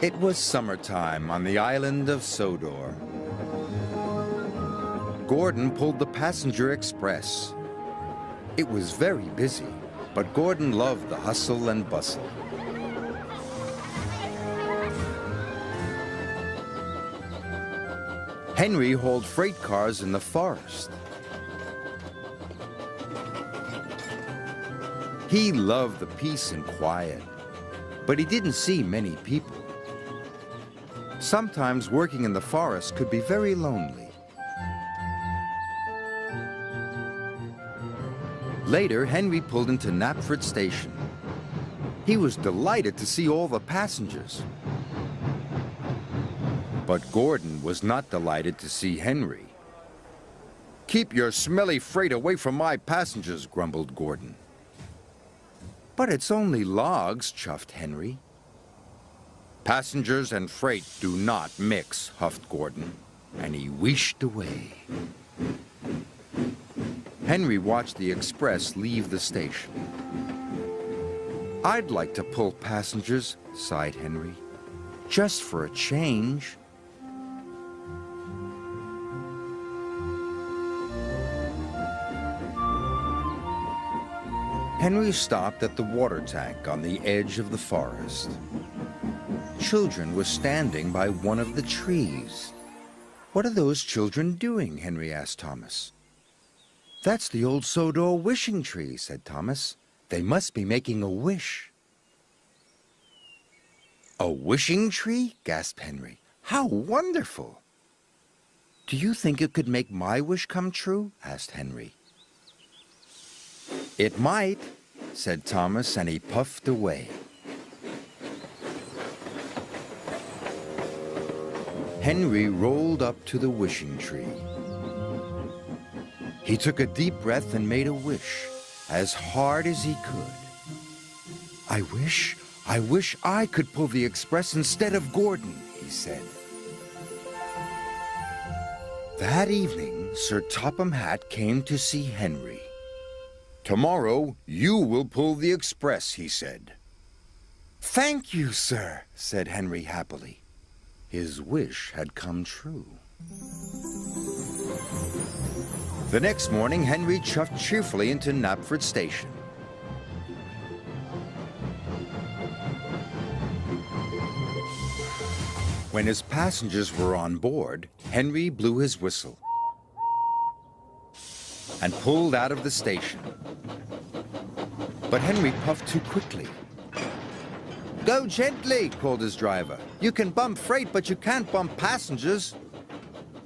It was summertime on the island of Sodor. Gordon pulled the passenger express. It was very busy, but Gordon loved the hustle and bustle. Henry hauled freight cars in the forest. He loved the peace and quiet, but he didn't see many people. Sometimes working in the forest could be very lonely. Later, Henry pulled into Knapford Station. He was delighted to see all the passengers. But Gordon was not delighted to see Henry. "Keep your smelly freight away from my passengers," grumbled Gordon. "But it's only logs," chuffed Henry. "Passengers and freight do not mix," huffed Gordon, and he wheeshed away. Henry watched the express leave the station. "I'd like to pull passengers," sighed Henry, "just for a change." Henry stopped at the water tank on the edge of the forest. Children were standing by one of the trees. "What are those children doing?" Henry asked Thomas. "That's the old Sodor wishing tree," said Thomas. "They must be making a wish." "A wishing tree?" gasped Henry. "How wonderful!" "Do you think it could make my wish come true?" asked Henry. "It might," said Thomas, and he puffed away. Henry rolled up to the wishing tree. He took a deep breath and made a wish, as hard as he could. I wish I could pull the express instead of Gordon," he said. That evening, Sir Topham Hatt came to see Henry. "Tomorrow, you will pull the express," he said. "Thank you, sir," said Henry happily. His wish had come true. The next morning, Henry chuffed cheerfully into Knapford Station. When his passengers were on board, Henry blew his whistle and pulled out of the station. But Henry puffed too quickly. "Go gently," called his driver. "You can bump freight, but you can't bump passengers."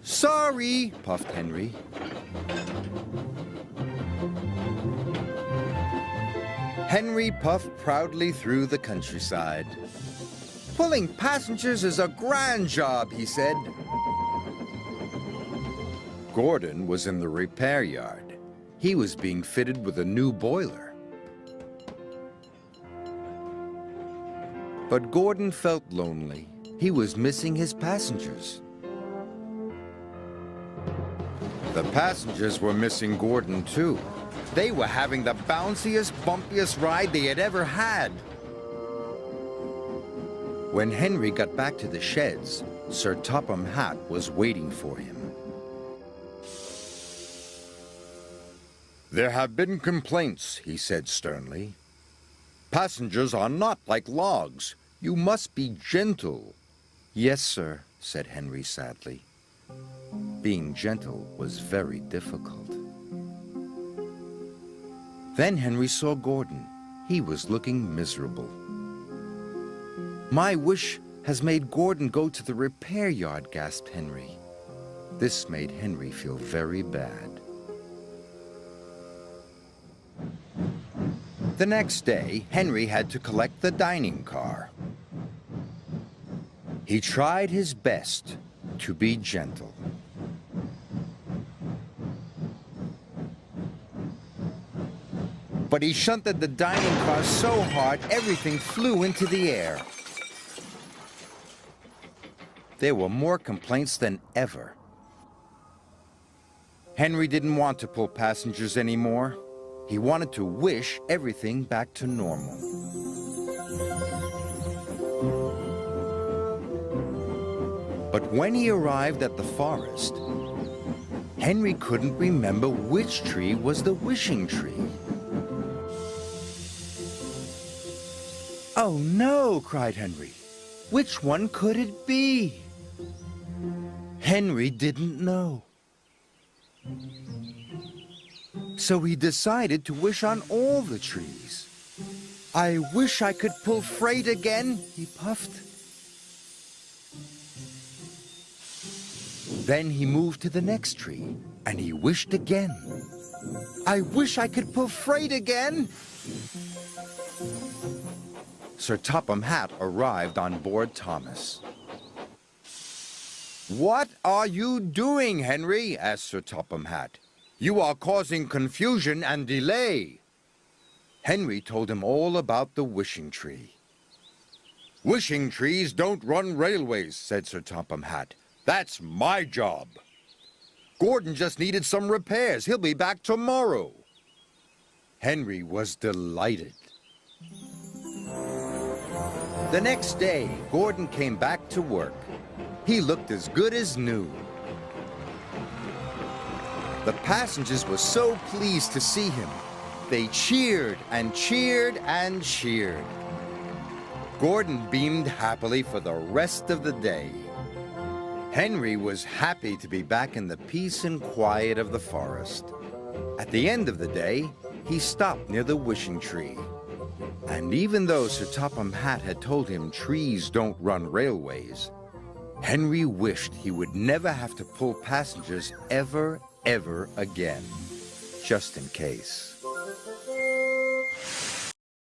"Sorry," puffed Henry. Henry puffed proudly through the countryside. "Pulling passengers is a grand job," he said. Gordon was in the repair yard. He was being fitted with a new boiler. But Gordon felt lonely. He was missing his passengers. The passengers were missing Gordon, too. They were having the bounciest, bumpiest ride they had ever had. When Henry got back to the sheds, Sir Topham Hatt was waiting for him. "There have been complaints," he said sternly. "Passengers are not like logs. You must be gentle." "Yes, sir," said Henry sadly. Being gentle was very difficult. Then Henry saw Gordon. He was looking miserable. "My wish has made Gordon go to the repair yard," gasped Henry. This made Henry feel very bad. The next day, Henry had to collect the dining car. He tried his best to be gentle. But he shunted the dining car so hard, everything flew into the air. There were more complaints than ever. Henry didn't want to pull passengers anymore. He wanted to wish everything back to normal. But when he arrived at the forest, Henry couldn't remember which tree was the wishing tree. "Oh no," cried Henry. "Which one could it be?" Henry didn't know. So he decided to wish on all the trees. "I wish I could pull freight again," he puffed. Then he moved to the next tree, and he wished again. "I wish I could pull freight again." Sir Topham Hatt arrived on board Thomas. "What are you doing, Henry?" asked Sir Topham Hatt. "You are causing confusion and delay." Henry told him all about the wishing tree. "Wishing trees don't run railways," said Sir Topham Hatt. "That's my job. Gordon just needed some repairs. He'll be back tomorrow." Henry was delighted. The next day, Gordon came back to work. He looked as good as new. The passengers were so pleased to see him. They cheered and cheered and cheered. Gordon beamed happily for the rest of the day. Henry was happy to be back in the peace and quiet of the forest. At the end of the day, he stopped near the wishing tree. And even though Sir Topham Hatt had told him trees don't run railways, Henry wished he would never have to pull passengers ever again, just in case.